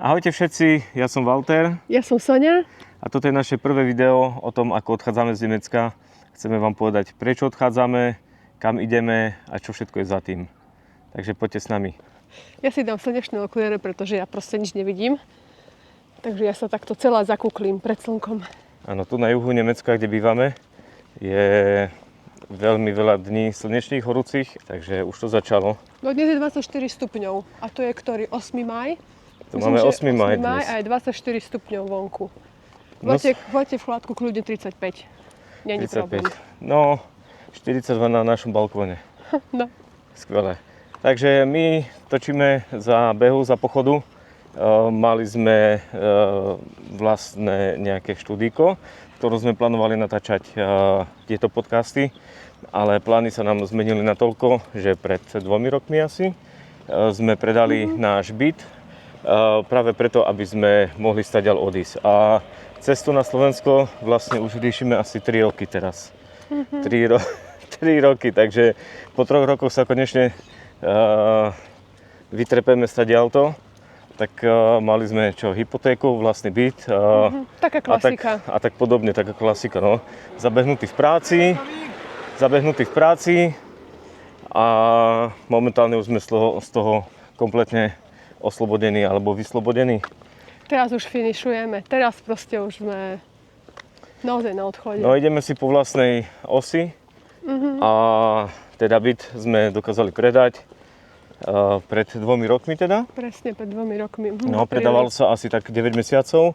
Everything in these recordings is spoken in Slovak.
Ahojte všetci, ja som Walter. Ja som Sonia. A toto je naše prvé video o tom, ako odchádzame z Nemecka. Chceme vám povedať, prečo odchádzame, kam ideme a čo všetko je za tým. Takže poďte s nami. Ja si dám slnečné okuliare, pretože ja proste nič nevidím. Takže ja sa takto celá zakúklím pred slnkom. Áno, tu na juhu Nemecka, kde bývame, je veľmi veľa dní slnečných, horúcich, takže už to začalo. No dnes je 24 stupňov a to je ktorý? 8. maj? Tu máme 8. maj dnes. A je 24 stupňov vonku. Voďte v chladku kľudne 35. Není 35. problém. No, 42 na našom balkóne. No. Skvelé. Takže my točíme za behu, za pochodu. Mali sme vlastné nejaké štúdíko, ktorú sme plánovali natáčať tieto podcasty, ale plány sa nám zmenili natoľko, že pred 2 rokmi asi sme predali náš byt práve preto, aby sme mohli stadiaľ odísť. A cestu na Slovensko vlastne už riešime asi 3 roky teraz. 3 roky, takže po 3 rokoch sa konečne vytrepeme stadiaľto. Tak mali sme hypotéku, vlastný byt. Taká klasika. A tak podobne, taká klasika, no. Zabehnutý v práci a momentálne už sme z toho kompletne oslobodení alebo vyslobodení. Teraz už finišujeme, teraz proste už sme naozaj na odchode. No ideme si po vlastnej osi a teda byt sme dokázali predať pred 2 rokmi teda. Presne, pred 2 rokmi. No, predávalo sa asi tak 9 mesiacov.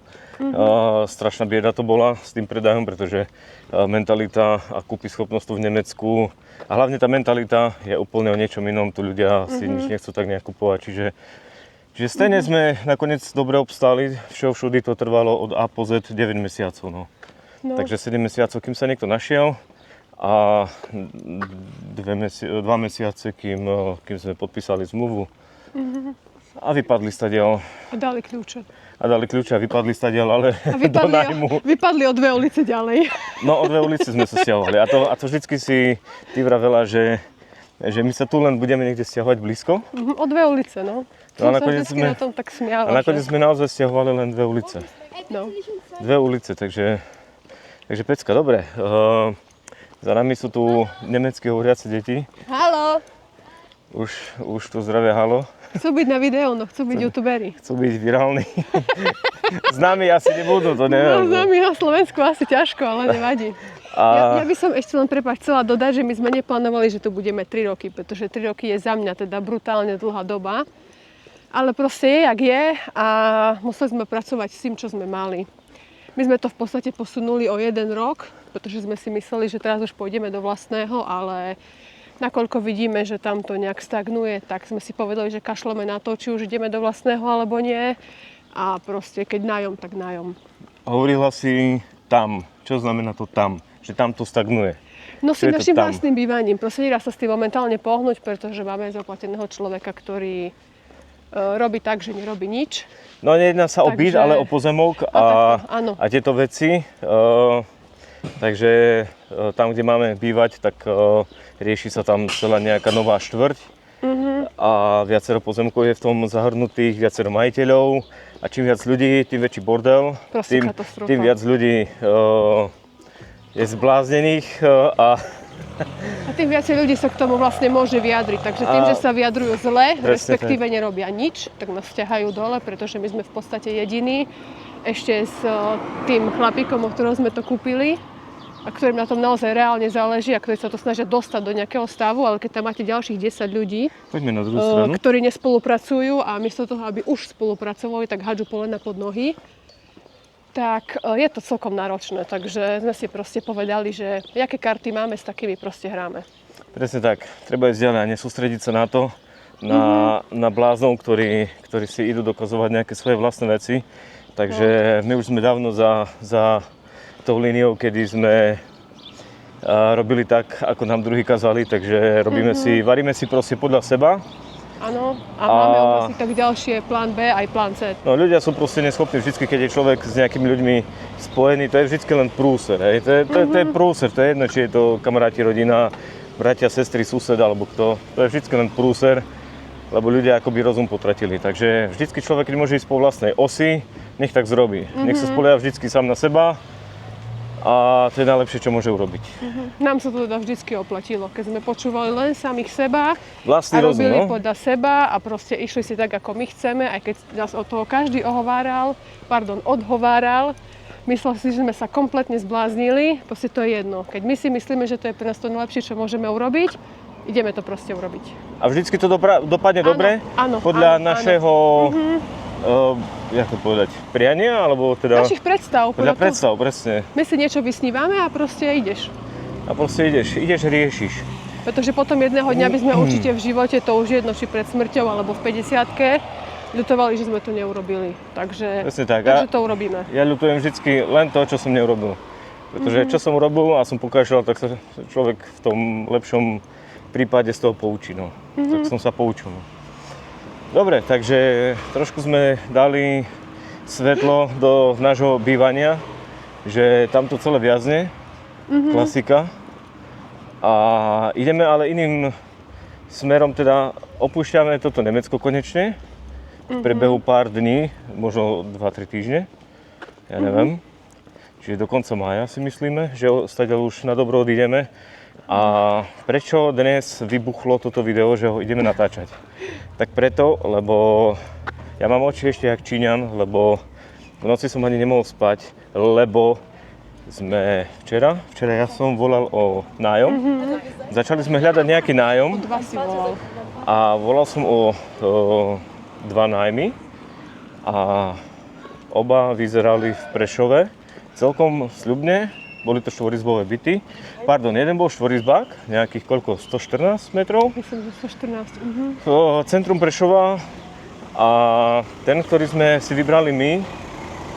Strašná bieda to bola s tým predajom, pretože mentalita a kúpyschopnosť tu v Nemecku a hlavne tá mentalita je úplne o niečom inom. Tu ľudia si nič nechcú tak nejak kupovať, čiže stejne sme nakoniec dobre obstáli. Všudy to trvalo od A po Z 9 mesiacov. No. Takže 7 mesiacov, kým sa niekto našiel. A 2 mesiace, kým sme podpísali zmluvu a vypadli stadiaľ. A dali kľúče A vypadli stadiaľ, ale do nájmu. Vypadli o 2 ulice ďalej. No o 2 ulice sme sa stiahovali. A to vždycky si ty vravela, že my sa tu len budeme niekde stiahovať blízko. O 2 ulice, no. A nakoniec na tom tak smiala. A nakoniec sme naozaj stiahovali len 2 ulice. No. 2 ulice, takže pecka, dobre. Za nami sú tu nemecké hovoriace deti. Haló! Už tu zdravia halo. Chcú byť na videu, no chcú byť youtuberi. Chcú byť virálni. S nami asi nebudú, to neviem. No, s nami na Slovensku asi ťažko, ale nevadí. Ja by som ešte len chcela dodať, že my sme neplánovali, že tu budeme 3 roky, pretože 3 roky je za mňa teda brutálne dlhá doba. Ale proste je, jak je a museli sme pracovať s tým, čo sme mali. My sme to v podstate posunuli o 1 rok, pretože sme si mysleli, že teraz už pôjdeme do vlastného, ale nakoľko vidíme, že tam to nejak stagnuje, tak sme si povedali, že kašleme na to, či už ideme do vlastného alebo nie. A proste keď nájom, tak nájom. Hovorila si tam. Čo znamená to tam? Že tam to stagnuje? No si našim vlastným bývaním. Proste nedá sa s tým momentálne pohnúť, pretože máme zaplateného človeka, ktorý robí tak, že nerobí nič. No nejedná sa o byt, ale o pozemok a tieto veci. Takže tam, kde máme bývať, tak rieši sa tam celá nejaká nová štvrť. A viacero pozemkov je v tom zahrnutých, viacero majiteľov. A čím viac ľudí, tým väčší bordel. Tým viac ľudí je zbláznených a tým viacej ľudí sa k tomu vlastne môže vyjadriť. Takže tým, že sa vyjadrujú zle, respektíve nerobia nič, tak nás vťahajú dole, pretože my sme v podstate jediní ešte s tým chlapíkom, o ktorom sme to kúpili a ktorým na tom naozaj reálne záleží a ktorí sa to snažia dostať do nejakého stavu, ale keď tam máte ďalších 10 ľudí, ktorí nespolupracujú a miesto toho, aby už spolupracovali, tak hádžu polena pod nohy, tak je to celkom náročné, takže sme si proste povedali, že aké karty máme, s takými proste hráme. Presne tak, treba ísť ďalej a nesústrediť sa na to, na bláznov, ktorí si idú dokazovať nejaké svoje vlastné veci. Takže my už sme dávno za tou líniou, kedy sme robili tak, ako nám druhí kazali, takže varíme si proste podľa seba. Áno, a máme asi tak ďalšie plán B aj plán C. No ľudia sú proste neschopní vždy, keď je človek s nejakými ľuďmi spojený, to je vždy len prúser. To je prúser, to je jedno, či je to kamaráti, rodina, bratia, sestry, sused alebo kto. To je vždy len prúser. lebo ľudia akoby rozum potratili. Takže vždycky človek, keď môže ísť po vlastnej osi, nech tak zrobí. Nech sa spolieha vždycky sám na seba a to je najlepšie, čo môže urobiť. Nám sa to teda vždycky oplatilo, keď sme počúvali len samých seba Vlastný a rozum, robili no? podľa seba a proste išli si tak, ako my chceme, aj keď nás od toho každý odhováral. Myslel si, že sme sa kompletne zbláznili, proste to je jedno. Keď my si myslíme, že to je pre nás to najlepšie, čo môžeme urobiť, ideme to proste urobiť. A vždycky to dopadne dobre? Áno, Podľa áno, našeho, jak to povedať, priania? Alebo teda... Našich predstav. Podľa predstav, presne. My si niečo vysnívame a proste ideš. A proste ideš, riešiš. Pretože potom jedného dňa by sme určite v živote, to už jedno, či pred smrťou alebo v 50-ke, ľutovali, že sme to neurobili. Takže to urobíme. Ja ľutujem vždycky len to, čo som neurobil. Pretože čo som urobil a som pokračoval, tak sa človek v tom lepšom prípade z toho poučí. No. Tak som sa poučil. Dobre, takže trošku sme dali svetlo do nášho bývania, že tam to celé viazne, klasika. A ideme ale iným smerom, teda opúšťame toto Nemecko konečne. V priebehu pár dní, možno 2-3 týždne, ja neviem. Čiže do konca mája si myslíme, že stadiaľ už na dobro odídeme. A prečo dnes vybuchlo toto video, že ho ideme natáčať? Tak preto, lebo ja mám oči ešte jak Číňan, lebo v noci som ani nemohol spať, lebo sme včera ja som volal o nájom. Začali sme hľadať nejaký nájom. Dva si volal. A volal som o 2 nájmy a oba vyzerali v Prešove celkom sľubne. Boli to štvorizbové byty. Pardon, jeden bol štvorizbák, nejakých koľko? 114 metrov? Myslím, že 114. Centrum Prešova a ten, ktorý sme si vybrali my,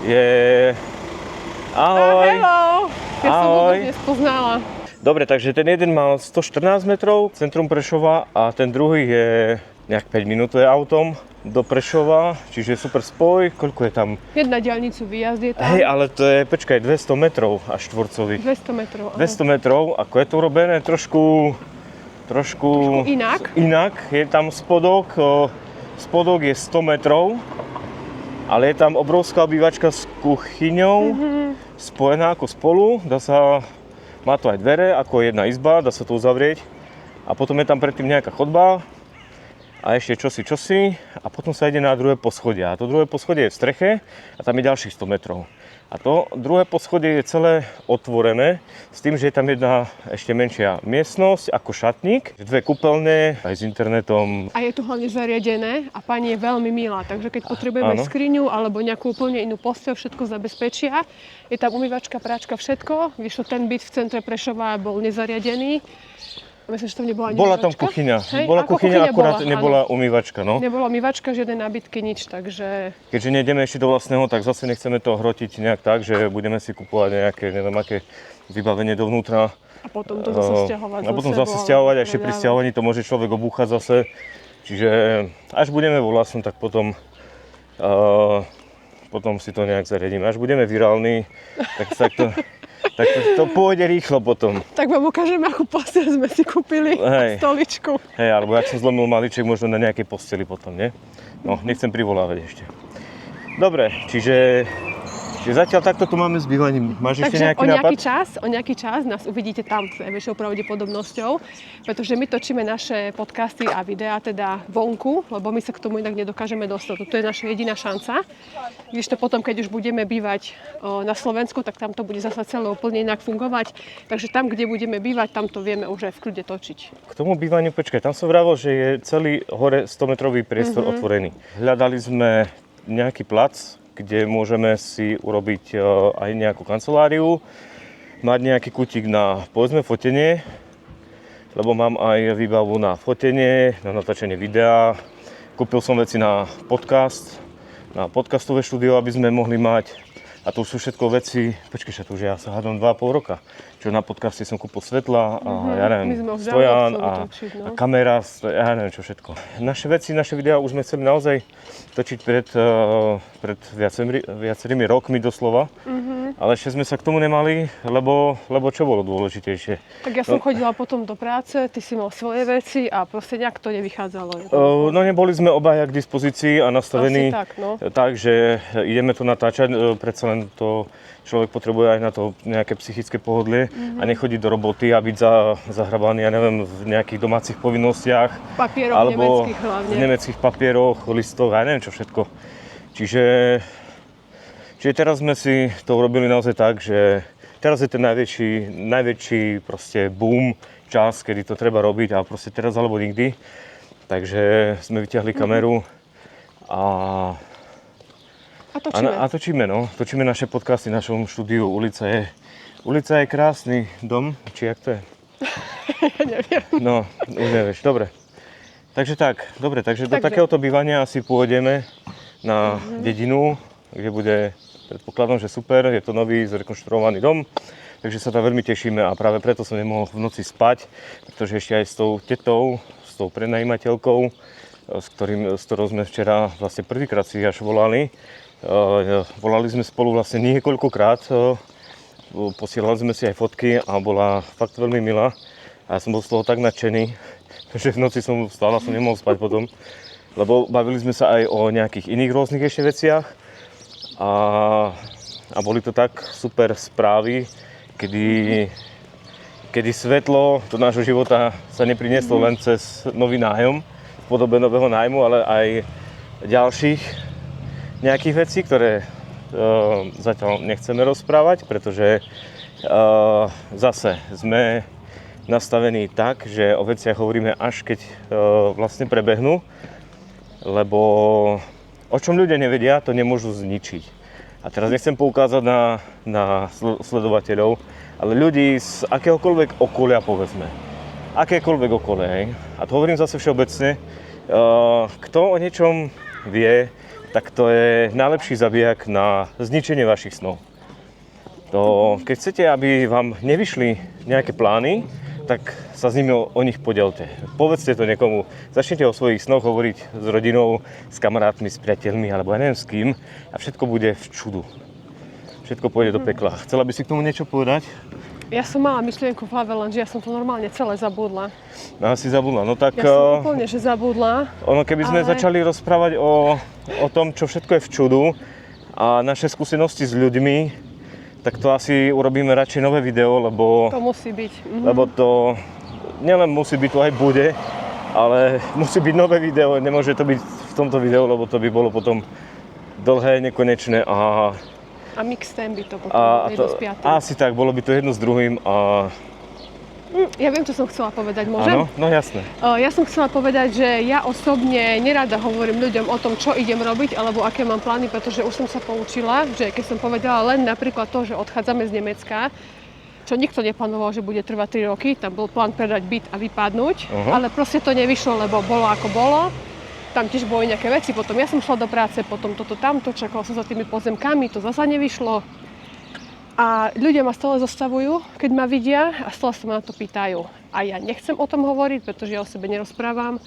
je... Ahoj! Hello! Ja som vôbec nespoznala. Dobre, takže ten jeden mal 114 metrov, centrum Prešova a ten druhý je nejak 5 minútové autom do Prešova, čiže super spoj. Koľko je tam? Jedna diaľnicu výjazd je tam. Hej, ale to je, počkaj, 200 metrov až štvorcových. 200 metrov, áno. 200 metrov, ako je to urobené, trošku inak. Je tam spodok je 100 metrov, ale je tam obrovská obývačka s kuchyňou, spojená ako spolu. Má to aj dvere, ako jedna izba, dá sa to uzavrieť. A potom je tam predtým nejaká chodba a ešte čosi a potom sa ide na druhé poschodie. A to druhé poschodie je v streche a tam je ďalších 100 metrov. A to druhé poschodie je celé otvorené s tým, že je tam jedna ešte menšia miestnosť ako šatník, 2 kúpeľne aj s internetom. A je tu hlavne zariadené a pani je veľmi milá, takže keď potrebujeme skriňu alebo nejakú úplne inú posteľ, všetko zabezpečia. Je tam umývačka, práčka, všetko. Vyšlo ten byt v centre Prešova bol nezariadený. Myslím, že tam nebola ani Bola tam umývačka. kuchyňa. Hej, bola kuchyňa, akurát nebola áno. umývačka. No. Nebola umývačka, žiadne nábytky, nič, takže... Keďže nejdeme ešte do vlastného, tak zase nechceme to hrotiť nejak tak, že budeme si kupovať nejaké, neviem aké vybavenie dovnútra. A potom to zase sťahovať. A potom zase sťahovať, a ešte pri sťahovaní to môže človek obúchať zase. Čiže až budeme vo vlastnom, tak potom si to nejak zariadíme. Až budeme virálni, tak to pôjde rýchlo potom. Tak vám ukážeme, akú posteľ sme si kúpili, stoličku. Hej, alebo ak som zlomil maliček, možno na nejakej posteli potom, nie? No, nechcem privolávať ešte. Dobre, čiže zatiaľ takto tu máme s bývaním. Máš ešte nejaký nápad? O nejaký čas nás uvidíte tam s najväčšou pravdepodobnosťou, pretože my točíme naše podcasty a videá teda vonku, lebo my sa k tomu inak nedokážeme dostať. To je naša jediná šanca. Když to potom, keď už budeme bývať na Slovensku, tak tam to bude zase celé úplne inak fungovať. Takže tam, kde budeme bývať, tam to vieme už aj v kľude točiť. K tomu bývaniu, počkaj, tam som vravel, že je celý hore 100-metrový priestor otvorený. Hľadali sme nejaký plac, kde môžeme si urobiť aj nejakú kanceláriu, mať nejaký kútik na, povedzme, fotenie, lebo mám aj výbavu na fotenie, na natáčanie videa. Kúpil som veci na podcast, na podcastové štúdio, aby sme mohli mať. A to sú všetko veci, počkaj, to už ja sa hádam 2,5 roka. Čo na podcaste som kúpil svetla a ja neviem, stojan a kamera, ja neviem čo všetko. Naše videá už sme chceli naozaj točiť pred viacerými rokmi doslova. Ale ešte sme sa k tomu nemali, lebo čo bolo dôležitejšie? Tak ja som chodila potom do práce, ty si mal svoje veci a proste nejak to nevychádzalo. No neboli sme obaja k dispozícii a nastavení tak, že ideme to natáčať, predsa len to človek potrebuje aj na to nejaké psychické pohodlie a nechodiť do roboty a byť zahrabaný, ja neviem, v nejakých domácich povinnostiach. Papieroch alebo nemeckých hlavne. V nemeckých papieroch, listoch, ja neviem čo všetko. Čiže teraz sme si to urobili naozaj tak, že teraz je ten najväčší proste boom, čas, kedy to treba robiť a proste teraz alebo nikdy. Takže sme vyťahli kameru a točíme, no. Točíme naše podcasty v našom štúdiu. Ulica je krásny dom, či jak to je? Ja neviem. No, už nevieš, dobre. Takže do takéhoto bývania asi pôjdeme na dedinu, kde bude, predpokladom, že super, je to nový zrekonštruovaný dom, takže sa tam veľmi tešíme a práve preto som nemohol v noci spať, pretože ešte aj s tou tetou, s tou prenajímateľkou, s ktorou sme včera vlastne prvýkrát si až volali. Volali sme spolu vlastne niekoľkokrát, posielali sme si aj fotky a bola fakt veľmi milá a ja som bol z toho tak nadšený, že v noci som vstal a som nemohol spať potom. Lebo bavili sme sa aj o nejakých iných rôznych ešte veciach a boli to tak super správy, kedy svetlo do nášho života sa neprinieslo len cez nový nájom, v podobe nového nájmu, ale aj ďalších nejakých vecí, ktoré zatiaľ nechceme rozprávať, pretože zase sme nastavení tak, že o veciach hovoríme až keď vlastne prebehnú. Lebo o čom ľudia nevedia, to nemôžu zničiť. A teraz nechcem poukázať na sledovateľov, ale ľudí z akéhokoľvek okolia, povedzme. Akékoľvek okolie, hej. A to hovorím zase všeobecne. Kto o niečom vie, tak to je najlepší zabijak na zničenie vašich snov. Keď chcete, aby vám nevyšli nejaké plány, tak sa s nimi o nich podelte. Povedzte to niekomu. Začnite o svojich snoch hovoriť s rodinou, s kamarátmi, s priateľmi, alebo ja neviem s kým a všetko bude v čudu. Všetko pôjde do pekla. Chcela by si k tomu niečo povedať? Ja som mala myšlienku v hlave, lenže ja som to normálne celé zabudla. No, si zabudla. No tak... Ja som úplne, že zabudla. Keby sme začali rozprávať o tom, čo všetko je v čudu a naše skúsenosti s ľuďmi, tak to asi urobíme radšej nové video, lebo... To musí byť. Lebo to nielen musí byť, to aj bude, ale musí byť nové video, nemôže to byť v tomto videu, lebo to by bolo potom dlhé, nekonečné a... A mixtem by to potom jedno s piatým. Asi tak, bolo by to jedno s druhým a... Ja viem, čo som chcela povedať, môžem? Áno, no jasné. Ja som chcela povedať, že ja osobne nerada hovorím ľuďom o tom, čo idem robiť, alebo aké mám plány, pretože už som sa poučila, že keď som povedala len napríklad to, že odchádzame z Nemecka, čo nikto neplánoval, že bude trvať 3 roky, tam bol plán predať byt a vypadnúť, ale proste to nevyšlo, lebo bolo ako bolo. Tam tiež boli nejaké veci, potom ja som šla do práce, potom toto tamto, čakala som za tými pozemkami, to zasa nevyšlo. A ľudia ma stále zostavujú, keď ma vidia a stále sa ma na to pýtajú. A ja nechcem o tom hovoriť, pretože ja o sebe nerozprávam.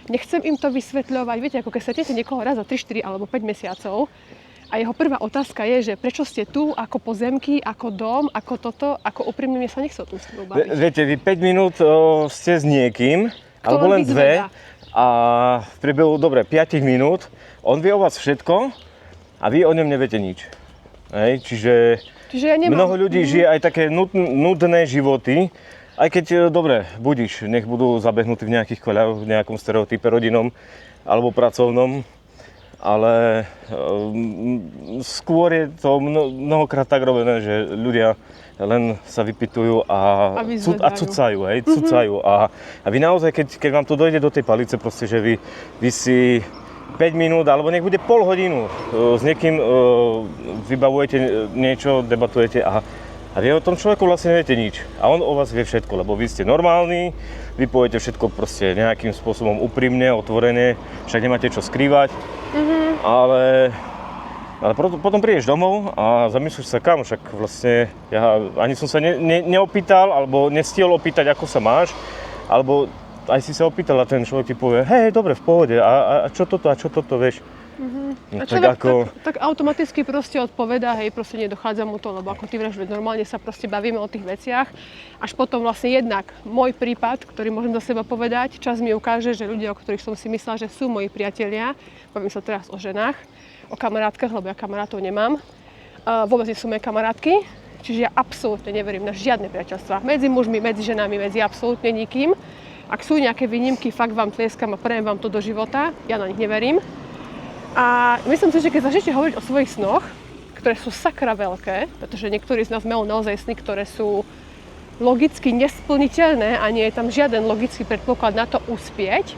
Nechcem im to vysvetľovať. Viete, ako keď stretnete niekoho raz za 3, 4 alebo 5 mesiacov a jeho prvá otázka je, že prečo ste tu, ako pozemky, ako dom, ako toto, ako úprimne mne sa nechce o tom s tebou baviť. Viete, vy 5 minút ste s niekým, alebo len 2 a v priebehu, 5 minút on vie o vás všetko a vy o ňom neviete nič. Hej, čiže ja mnoho ľudí žije aj také nudné životy, aj keď, budíš, nech budú zabehnutí v nejakých koľách, v nejakom stereotype rodinom alebo pracovnom, ale skôr je to mnohokrát tak robené, že ľudia len sa vypytujú a cucajú, hej, cucajú. A vy naozaj, keď vám to dojde do tej palice, proste, že vy si 5 minút, alebo nech bude pol hodinu s niekým vybavujete niečo, debatujete a vy o tom človeku vlastne neviete nič. A on o vás vie všetko, lebo vy ste normálni, vy poviete všetko proste nejakým spôsobom úprimne, otvorene, však nemáte čo skrývať, ale potom prídeš domov a zamyslíš sa kam, však vlastne ja ani som sa neopýtal, alebo nestiel opýtať, ako sa máš, alebo aj si sa opýtal a ten človek ti povie, hej, dobre, v pohode, a čo toto, vieš. A Tak človek ako... tak automaticky proste odpovedá, hej, proste nedochádza mu to, lebo ako ty vravíš, normálne sa proste bavíme o tých veciach. Až potom vlastne jednak môj prípad, ktorý môžem za seba povedať, čas mi ukáže, že ľudia, o ktorých som si myslela, že sú moji priatelia, bavím sa teraz o ženách, o kamarátkach, lebo ja kamarátov nemám, vôbec nie sú moje kamarátky, čiže ja absolútne neverím na žiadne priateľstvá. Medzi mužmi, medzi ženami, medzi absolútne nikým. Ak sú nejaké výnimky, fakt vám tlieskam a prajem vám to do života, ja na nich neverím. A myslím si, že keď začnete hovoriť o svojich snoch, ktoré sú sakra veľké, pretože niektorí z nás majú naozaj sny, ktoré sú logicky nesplniteľné a nie je tam žiaden logický predpoklad na to uspieť.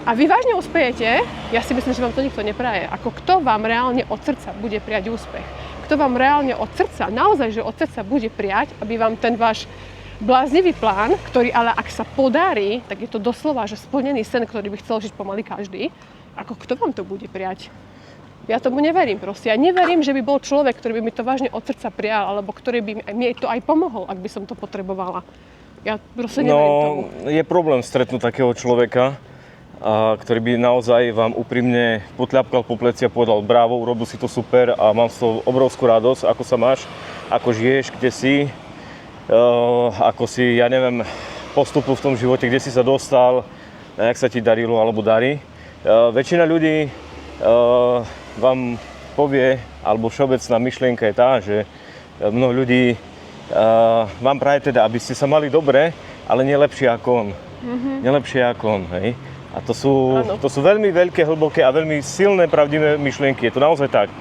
A vy vážne uspejete, ja si myslím, že vám to nikto nepraje. Ako kto vám reálne od srdca bude prijať úspech? Kto vám reálne od srdca, naozaj, že od srdca bude prijať, aby vám ten váš bláznivý plán, ktorý ale ak sa podarí, tak je to doslova, že splnený sen, ktorý by chcel žiť pomaly každý, ako kto vám to bude prijať? Ja tomu neverím proste. Ja neverím, že by bol človek, ktorý by mi to vážne od srdca prijal, alebo ktorý by mi to aj pomohol, ak by som to potrebovala. Ja proste neverím tomu. Je problém stretnúť takého človeka, ktorý by naozaj vám úprimne potľapkal po pleci a povedal bravo, urobil si to super a mám z toho obrovskú radosť, ako sa máš, ako žiješ, kde si, ako si, ja neviem, postupil v tom živote, kde si sa dostal, jak sa ti darilo alebo darí. Väčšina ľudí vám povie, alebo všeobecná myšlienka je tá, že mnoho ľudí vám praje teda, aby ste sa mali dobre, ale nie lepšie ako on. Nelepšie ako on, hej. A to sú veľmi veľké, hlboké a veľmi silné, pravdivé myšlienky. Je to naozaj tak.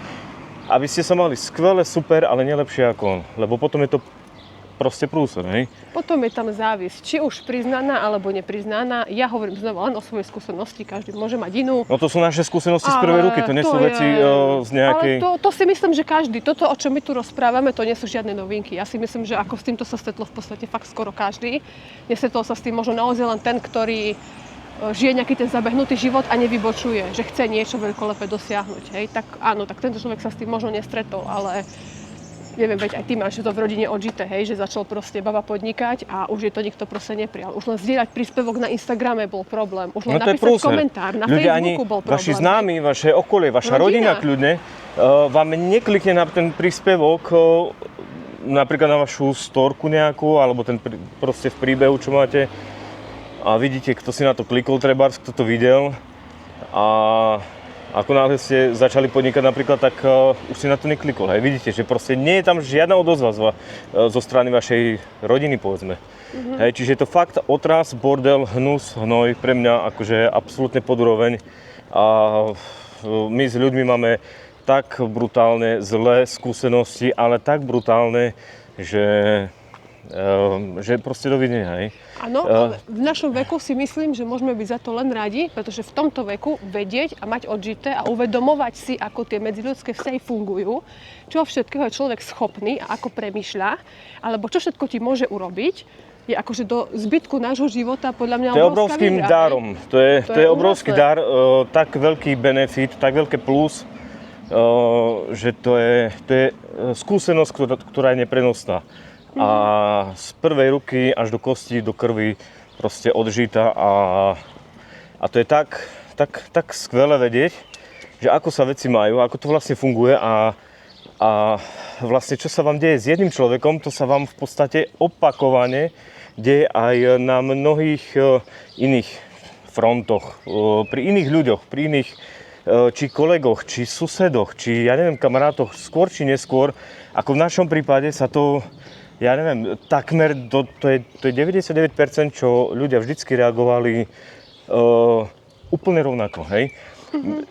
Aby ste sa mali skvelé, super, ale nelepšie ako on. Lebo potom je to proste prúser, hej? Potom je tam závisť, či už priznaná alebo nepriznaná. Ja hovorím znova len o svojej skúsenosti, každý môže mať inú. No to sú naše skúsenosti z prvej ruky, to nie sú veci z nejakej... Ale to si myslím, že každý. Toto, o čom my tu rozprávame, to nie sú žiadne novinky. Ja si myslím, že ako s týmto sa stretlo v podstate fakt skoro každý. Nestretol sa s tým možno naozaj len ten, ktorý žije nejaký ten zabehnutý život a nevybočuje, že chce niečo veľkolepé dosiahnuť, hej? Tak áno, tak tento človek sa s tým možno nestretol, ale neviem, veď aj ty máš to v rodine odžité, hej, že začal proste baba podnikať a už je to nikto proste neprijal. Už len zdieľať príspevok na Instagrame bol problém, už len napísať komentár na Facebooku bol problém. Vaši známi, vaše okolie, vaša rodina kľudne vám neklikne na ten príspevok, napríklad na vašu storku nejakú, alebo ten proste v príbehu, čo máte a vidíte, kto si na to klikol, trebárs, kto to videl a ako náhle ste začali podnikať napríklad, tak už si na to neklikol. Hej. Vidíte, že proste nie je tam žiadna odozva zo strany vašej rodiny, povedzme. Hej, čiže je to fakt otras, bordel, hnus, hnoj, pre mňa akože absolútne podúroveň. A my s ľuďmi máme tak brutálne zlé skúsenosti, ale tak brutálne, že proste dovidenia, hej. Áno, ale v našom veku si myslím, že môžeme byť za to len radi, pretože v tomto veku vedieť a mať odžité a uvedomovať si, ako tie medziľudské vzťahy fungujú, čo všetkého je človek schopný a ako premýšľa, alebo čo všetko ti môže urobiť, je akože do zbytku nášho života podľa mňa obrovským darom. To je obrovský dar, tak veľký benefit, tak veľké plus, že to je skúsenosť, ktorá je neprenosná. A z prvej ruky až do kosti, do krvi proste odžita a to je tak skvelé vedieť, že ako sa veci majú, ako to vlastne funguje a vlastne čo sa vám deje s jedným človekom, to sa vám v podstate opakovane deje aj na mnohých iných frontoch, pri iných ľuďoch, pri iných či kolegoch, či susedoch, či ja neviem kamarátoch, skôr či neskôr, ako v našom prípade sa to ja neviem, takmer to je 99%, čo ľudia vždycky reagovali úplne rovnako, hej.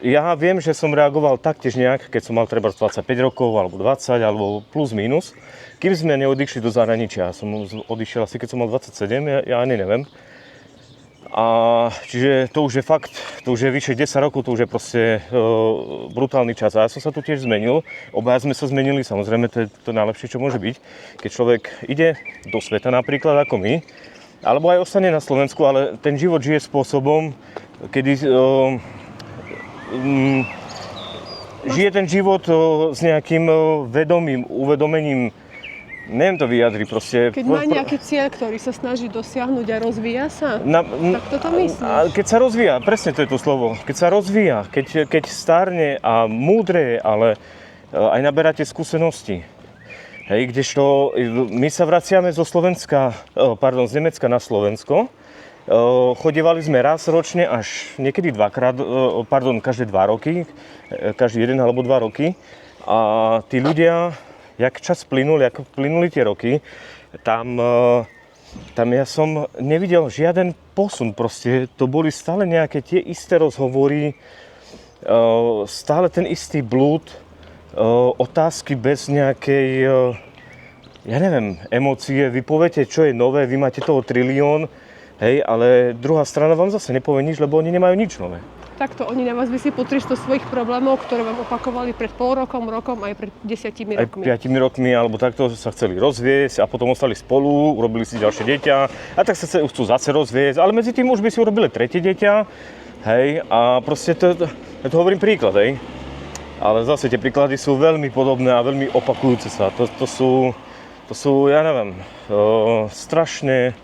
Ja viem, že som reagoval taktiež nejak, keď som mal treba 25 rokov, alebo 20, alebo plus minus, kým sme neodišli do zahraničia. Ja som odišiel asi keď som mal 27, ja ani neviem. A čiže to už je fakt, to už je vyše 10 rokov, to už je proste brutálny čas. A ja som sa tu tiež zmenil, obaja sme sa zmenili, samozrejme to je to najlepšie, čo môže byť. Keď človek ide do sveta napríklad ako my, alebo aj ostane na Slovensku, ale ten život žije spôsobom, kedy žije ten život s nejakým vedomím, uvedomením neviem to vyjadriť proste. Keď má nejaký cieľ, ktorý sa snaží dosiahnuť a rozvíja sa, tak toto myslíš? Keď sa rozvíja, presne to je to slovo, keď sa rozvíja, keď stárne a múdre, ale aj naberáte skúsenosti. Hej, kdežto my sa vraciame z Nemecka na Slovensko. Chodievali sme raz ročne až niekedy každé 2 roky, každý 1 alebo 2 roky. A tí ľudia, jak čas plynul, jak plynuli tie roky, tam ja som nevidel žiaden posun. Proste to boli stále nejaké tie isté rozhovory, stále ten istý blúd, otázky bez nejakej, emócie. Vy poviete, čo je nové, vy máte toho trilión, hej, ale druhá strana vám zase nepovie nič, lebo oni nemajú nič nové. Takto oni na vás vysypú 300 svojich problémov, ktoré vám opakovali pred pol rokom, aj pred 10 rokmi. Aj 5 rokmi, alebo takto sa chceli rozviesť a potom ostali spolu, urobili si ďalšie dieťa a tak sa chcú zase rozviesť, ale medzi tým už by si urobili tretie dieťa, hej, a proste ja to hovorím príklad, hej. Ale zase tie príklady sú veľmi podobné a veľmi opakujúce sa. To sú strašne,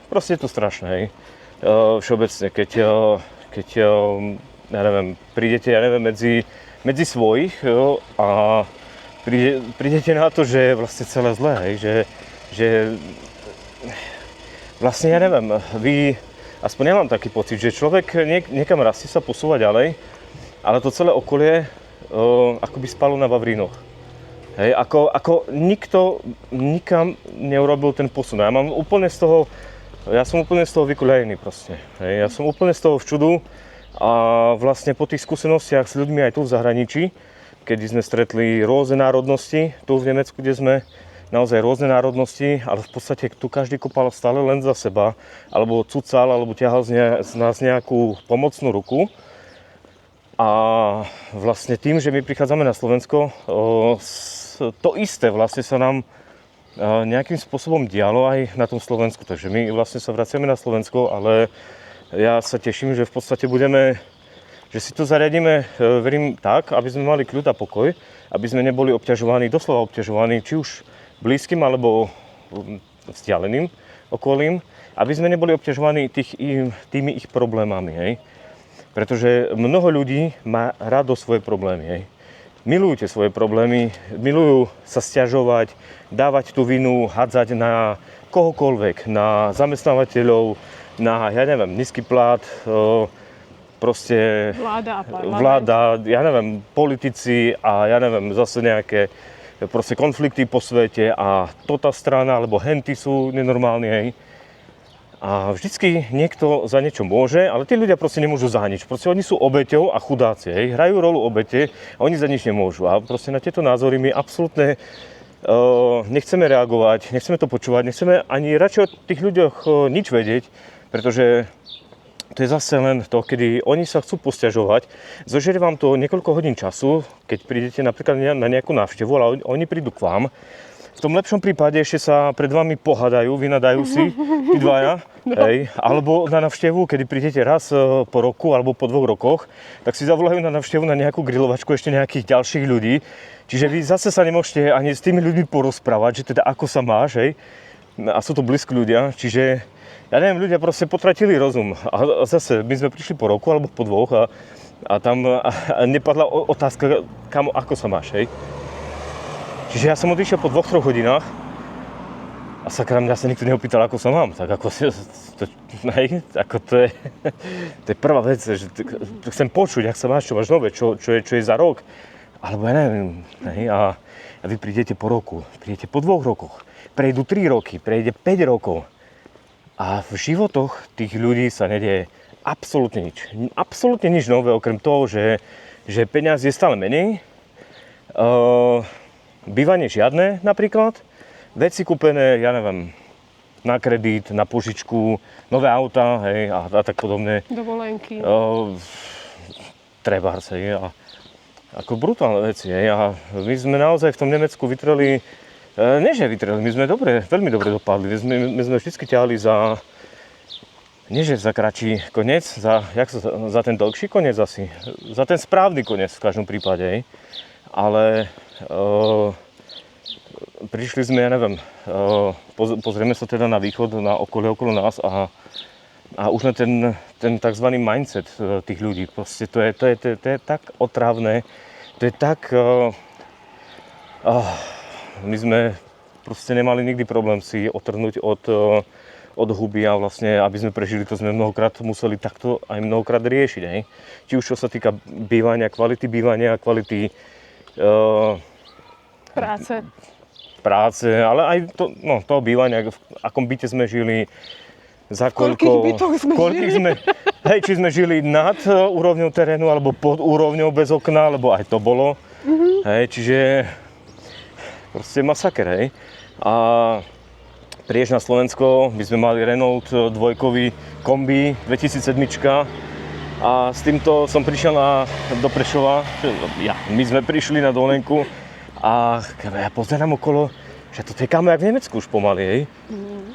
proste je to strašné, hej. Všeobecne, keď prídete, medzi svojich, a prídete na to, že je vlastne celé zlé, hej, že vlastne, vy, aspoň ja mám taký pocit, že človek niekam rastie, sa posúva ďalej, ale to celé okolie akoby spalo na vavrínoch. Hej, ako nikto nikam neurobil ten posun. Ja som úplne z toho vykuľajený proste. Hej, ja som úplne z toho v čudu a vlastne po tých skúsenostiach s ľuďmi aj tu v zahraničí, kedy sme stretli rôzne národnosti, tu v Nemecku, kde sme naozaj rôzne národnosti, ale v podstate tu každý kopal stále len za seba, alebo cucal, alebo ťahal z nás nejakú pomocnú ruku. A vlastne tým, že my prichádzame na Slovensko, to isté vlastne sa nám nejakým spôsobom dialo aj na tom Slovensku. Takže my vlastne sa vraciame na Slovensko, ale ja sa teším, že v podstate že si to zariadíme, verím tak, aby sme mali kľud a pokoj, aby sme neboli obťažovaní, doslova obťažovaní, či už blízkym alebo vzdialeným okolím, aby sme neboli obťažovaní tými ich problémami, hej. Pretože mnoho ľudí má rado svoje problémy, hej. Milujte svoje problémy, milujú sa sťažovať, dávať tú vinu, hádzať na kohokoľvek, na zamestnávateľov, na, nízky plat, proste vláda, politici a zase nejaké proste konflikty po svete a tá strana, alebo henty sú nenormálni, hej. A vždycky niekto za niečo môže, ale tí ľudia proste nemôžu za nič. Proste oni sú obeťou a chudáci, hej. Hrajú rolu obete a oni za nič nemôžu. A proste na tieto názory my absolútne nechceme reagovať, nechceme to počúvať, nechceme ani radšej o tých ľuďoch nič vedieť, pretože to je zase len to, kedy oni sa chcú posťažovať. Zožerie vám to niekoľko hodín času, keď prídete napríklad na nejakú návštevu, ale oni prídu k vám. V tom lepšom prípade ešte sa pred vami pohadajú, vynadajú si tí dvaja, hej, alebo na návštevu, kedy prídete raz po roku alebo po 2 rokoch, tak si zavolajú na návštevu na nejakú grilovačku ešte nejakých ďalších ľudí. Čiže vy zase sa nemôžete ani s tými ľuďmi porozprávať, že teda ako sa máš, hej, a sú to blízki ľudia, čiže ľudia proste potratili rozum. A zase my sme prišli po roku alebo po 2 a tam nepadla otázka, ako sa máš, hej. Čiže ja som odišiel po 2-3 hodinách a sakra, mňa sa nikto neopýtal, ako sa mám. Tak ako to je prvá vec, že chcem počuť, ak sa máš, čo máš nové, čo je za rok. Alebo ja neviem. A vy prídete po roku, prídete po 2 rokoch, prejdú 3 roky, prejde 5 rokov. A v životoch tých ľudí sa nedieje absolútne nič. Absolútne nič nové, okrem toho, že peňazí je stále menej. Bývanie žiadne napríklad, veci kúpené, na kredit, na požičku, nové auta, hej, a tak podobne. Dovolenky. Trebárs, hej, a ako brutálne veci, hej, a my sme naozaj v tom Nemecku vytreli, my sme veľmi dobre dopadli, my sme vždycky ťahali za kratší koniec, za ten dlhší koniec asi, za ten správny koniec v každom prípade, hej. ale prišli sme, ja neviem, pozrieme sa teda na východ, na okolie okolo nás a už len ten tzv. Mindset tých ľudí, proste to je tak otrávne, to je tak... my sme proste nemali nikdy problém si otrhnúť od huby a vlastne, aby sme prežili, to sme mnohokrát museli takto aj mnohokrát riešiť. Hej? Či už čo sa týka bývania, kvality práce, ale aj toho bývania, v akom byte sme žili, za koľkých sme hej, či sme žili nad úrovňou terénu alebo pod úrovňou bez okna, lebo aj to bolo. Hej, čiže proste masaker, hej. A prieš na Slovensko, my sme mali Renault dvojkový kombi 2007 a s týmto som prišiel do Prešova, my sme prišli na dovolenku a ja pozerám okolo, že to je kámo jak v Nemecku už pomaly, hej.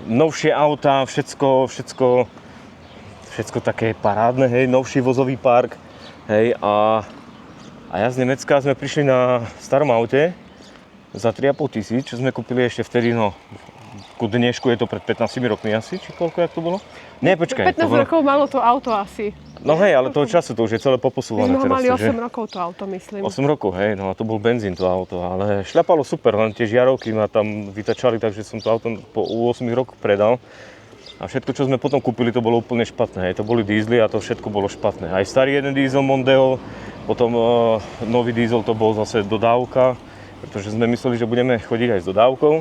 Novšie autá, všetko také parádne, hej, novší vozový park, hej, a ja z Nemecka sme prišli na starom aute za 3,5 tisíc, čo sme kúpili ešte vtedy, ku dnešku je to pred 15 rokmi asi, či koľko, jak to bolo? Nie, počkaj. 15 rokov malo to auto asi. No hej, ale toho času to už je celé poposúvané teraz. My sme teraz, mali 8 rokov to auto, myslím. 8 rokov, hej, no a to bol benzín to auto, ale šľapalo super, len tie žiarovky ma tam vytačali, takže som to auto po 8 rokoch predal. A všetko, čo sme potom kúpili, to bolo úplne špatné, hej, to boli dízly a to všetko bolo špatné. Aj starý jeden diesel Mondeo, potom nový diesel to bol zase dodávka, pretože sme mysleli, že budeme chodiť aj s dodávkou.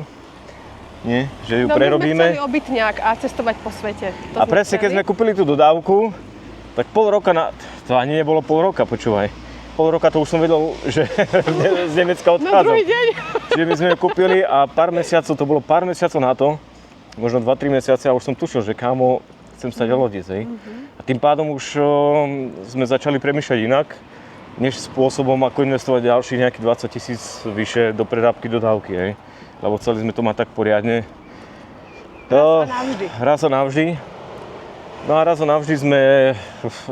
Nie? Že ju prerobíme. My sme chceli obytňák a cestovať po svete. A presne, keď sme kúpili tú dodávku, tak pol roka to ani nebolo pol roka, počúvaj. Pol roka to už som vedel, že z Nemecka odchádzam. Na druhý deň. Čiže my sme ju kúpili a to bolo pár mesiacov na to, možno 2-3 mesiace a už som tušil, že kámo, chcem stať odísť, hej. A tým pádom už sme začali premýšľať inak, než spôsobom, ako investovať ďalších nejakých 20 000 vyše do prerábky dodávky, hej. Lebo chceli sme to mať tak poriadne. Raz a navždy. No a raz a navždy sme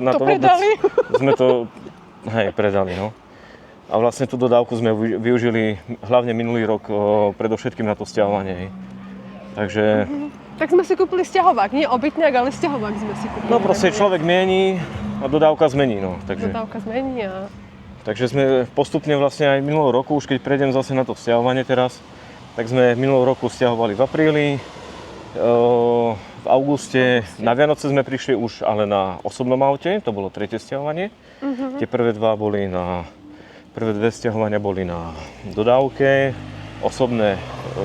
na to predali. Sme to predali, no. A vlastne tú dodávku sme využili hlavne minulý rok, predovšetkým na to sťahovanie, hej. Takže... Tak sme si kúpili sťahovák, nie obytňák, ale sťahovák sme si kúpili. No proste človek mieni a dodávka zmení, no. Takže... Dodávka zmení a... Takže sme postupne vlastne aj minulého roku, už keď prejdem zase na to sťahovanie teraz, tak sme minulého roku sťahovali v apríli, v auguste, na Vianoce sme prišli už ale na osobnom aute, to bolo tretie sťahovanie. Tie prvé dve sťahovania boli na dodávke, osobné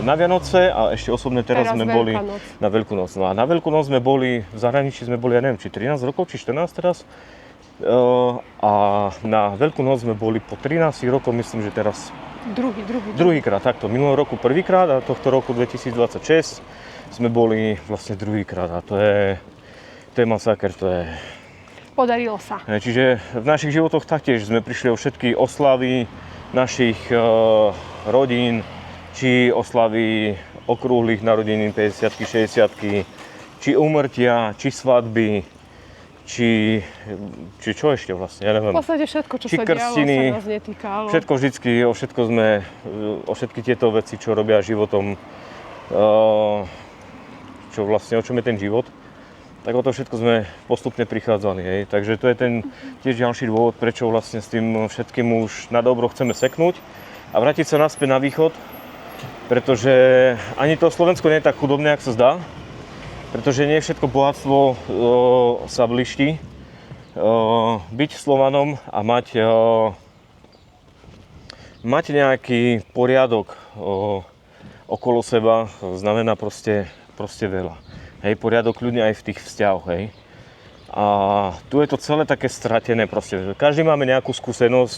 na Vianoce a ešte osobné teraz sme boli na Veľkú noc. No a na Veľkú noc sme boli, v zahraničí sme boli, ja neviem, či 13 rokov, či 14 teraz. A na Veľkú noc sme boli po 13 rokoch, myslím, že teraz druhýkrát, takto. Minulého roku prvýkrát a tohto roku 2026 sme boli vlastne druhýkrát a to je masaker, to je... Podarilo sa. Čiže v našich životoch taktiež sme prišli o všetky oslavy našich rodín, či oslavy okrúhlych narodenín 50-ky, 60-ky, či úmrtia, či svadby, či čo ešte vlastne, ja neviem. V podstate všetko, čo sa dialo, sa nás netýkalo. Všetko vždycky, o všetky tieto veci, čo robia životom, čo vlastne, o čom je ten život, tak o to všetko sme postupne prichádzali, hej. Takže to je ten tiež ďalší dôvod, prečo vlastne s tým všetkým už na dobro chceme seknúť a vrátiť sa naspäť na východ, pretože ani to Slovensko nie je tak chudobné, ako sa zdá. Pretože nie všetko bohatstvo sa bliští. Byť Slovanom a mať nejaký poriadok okolo seba znamená proste veľa. Hej, poriadok ľudí aj v tých vzťahoch, hej. A tu je to celé také stratené proste. Každý máme nejakú skúsenosť,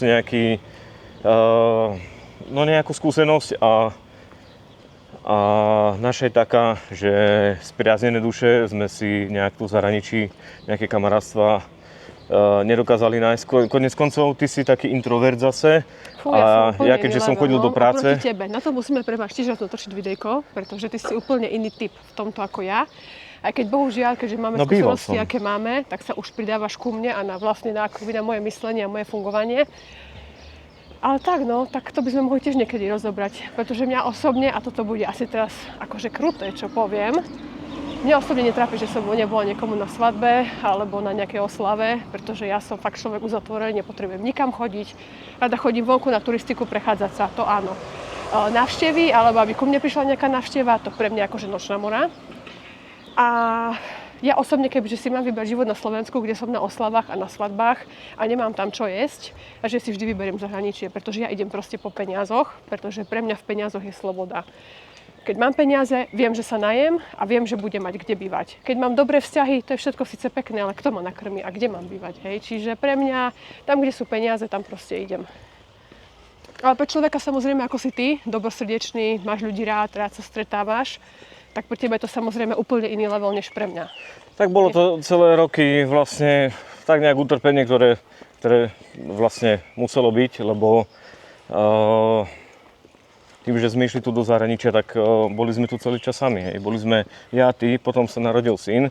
nejakú skúsenosť a naša je taká, že spriaznené duše sme si nejak tu v zahraničí, nejaké kamarátstva nedokázali nájsť. Koniec koncov, ty si taký introvert zase. Ja keďže som chodil do práce... Oproti tebe. Na to musíme tiež natočiť videjko, pretože ty si úplne iný typ v tomto ako ja. Aj keď bohužiaľ, keďže máme skúsenosti, aké máme, tak sa už pridávaš ku mne a na moje myslenie a moje fungovanie. Ale tak, no, tak to by sme mohli tiež niekedy rozobrať, pretože mňa osobne, a toto bude asi teraz akože kruté, čo poviem, mňa osobne netrápi, že som nebola niekomu na svadbe alebo na nejakej oslave, pretože ja som fakt človek uzatvorený, nepotrebujem nikam chodiť. Rada chodím vonku na turistiku, prechádzať sa, to áno. Návštevy, alebo aby ku mne prišla nejaká návšteva, to pre mňa akože nočná mora. A ja osobne, kebyže si mám vybrať život na Slovensku, kde som na oslavách a na svadbách a nemám tam čo jesť, a že si vždy vyberiem zahraničie, pretože ja idem proste po peniazoch, pretože pre mňa v peniazoch je sloboda. Keď mám peniaze, viem, že sa najem a viem, že budem mať kde bývať. Keď mám dobré vzťahy, to je všetko síce pekné, ale kto ma nakrmí a kde mám bývať, hej? Čiže pre mňa, tam, kde sú peniaze, tam proste idem. Ale pre človeka samozrejme, ako si ty, dobrosrdečný, máš ľudí rád sa stretávaš, tak pre teba je to samozrejme úplne iný level než pre mňa. Tak bolo to celé roky vlastne tak nejak utrpenie, ktoré vlastne muselo byť, lebo tým, že sme išli tu do zahraničia, tak boli sme tu celý čas sami. Hej. Boli sme ja, ty, potom sa narodil syn,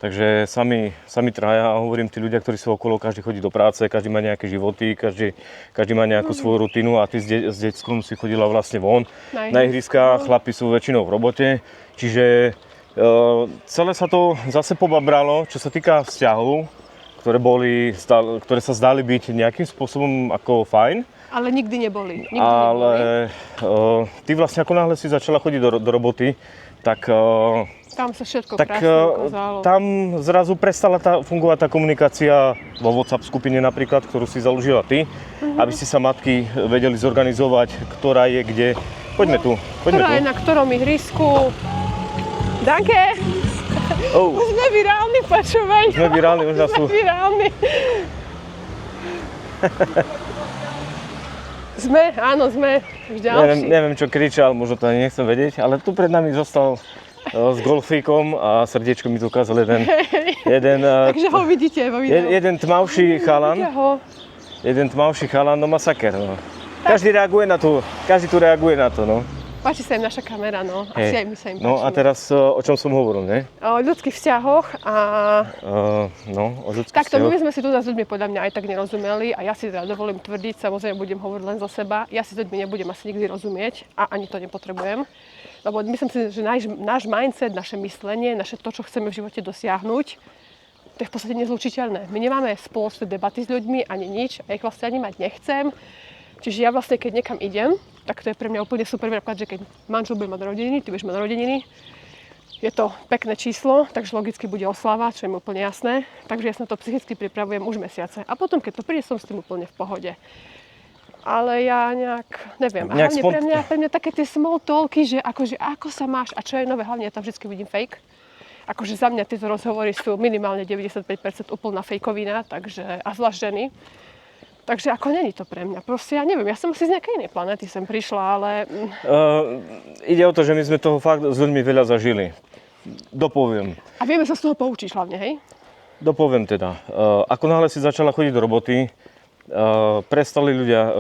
takže sami traja, a hovorím, tí ľudia, ktorí sú okolo, každý chodí do práce, každý má nejaké životy, každý má nejakú svoju rutinu, a ty s deckom si chodila vlastne von na ihriska, chlapi sú väčšinou v robote, čiže celé sa to zase pobabralo, čo sa týka vzťahov, ktoré sa zdali byť nejakým spôsobom ako fajn. Ale nikdy neboli. Ty vlastne ako náhle si začala chodiť do roboty, tak tam sa všetko krásne ukázalo. Tam zrazu prestala fungovať tá komunikácia vo WhatsApp skupine napríklad, ktorú si založila ty, aby si sa matky vedeli zorganizovať, ktorá je kde. Poďme tu. Ktorá je na ktorom ihrisku. Danke! Oh. Už sme virálni, počúvaj. Sme virálni, už nás sú. Áno, sme. Už ďalší. Neviem, čo kričal, možno to ani nechcem vedieť, ale tu pred nami zostal s golfíkom a srdečko mi tu ukázal jeden takže ho vidíte vo videu. Jeden tmavší chalan. Jeden tmavší chalan, no masaker. No. Každý tu reaguje na to, no. Páči sa im naša kamera, no. Asi aj my sa im páčime. No a teraz o čom som hovoril, ne? O ľudských vzťahoch a... o ľudských Takto, vzťahoch. my sme si tu s ľuďmi podľa mňa aj tak nerozumeli a ja si teda dovolím tvrdiť, samozrejme budem hovoriť len za seba, ja si s ľuďmi nebudem asi nikdy rozumieť a ani to nepotrebujem. Lebo myslím si, že náš mindset, naše myslenie, to, čo chceme v živote dosiahnuť, to je v podstate nezlučiteľné. My nemáme spoločné debaty s ľuďmi, ani nič, a ich vlastne ani mať nechcem. Čiže ja vlastne, keď niekam idem, tak to je pre mňa úplne super, napríklad, že keď manžel bude mať narodeniny, ty budeš mať narodeniny, je to pekné číslo, takže logicky bude oslava, čo je mi úplne jasné. Takže ja sa na to psychicky pripravujem už mesiace. A potom, keď to príde, som s tým úplne v pohode. Ale ja neviem. A hlavne pre mňa také tie small talky, že akože ako sa máš a čo je nové, hlavne ja tam vždy vidím fake. Akože za mňa tieto rozhovory sú minimálne 95% úplná fejkovina, takže a zvlášť ženy. Takže ako není to pre mňa. Proste ja neviem, ja som asi z nejakej inej planéty sem prišla, ale... Ide o to, že my sme toho fakt s ľuďmi veľa zažili. Dopoviem. A vieme sa z toho poučiť hlavne, hej? Dopoviem teda. Ako náhle si začala chodiť do roboty, prestali ľudia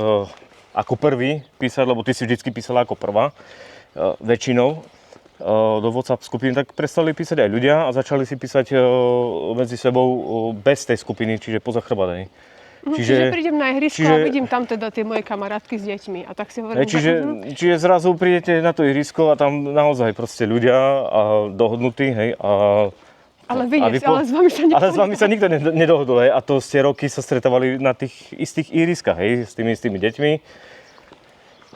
ako prvý písať, lebo ty si vždycky písala ako prvá, väčšinou do WhatsApp skupiny, tak prestali písať aj ľudia a začali si písať medzi sebou bez tej skupiny, čiže poza chrbát. Čiže prídem na ihrisko a vidím tam teda tie moje kamarátky s deťmi a tak si hovorím... Čiže zrazu prídete na to ihrisko a tam naozaj proste ľudia a dohodnutí, hej, ale s vami sa nikto nedohodol, hej, a to ste roky sa stretávali na tých istých ihriskách, hej, s tými istými deťmi.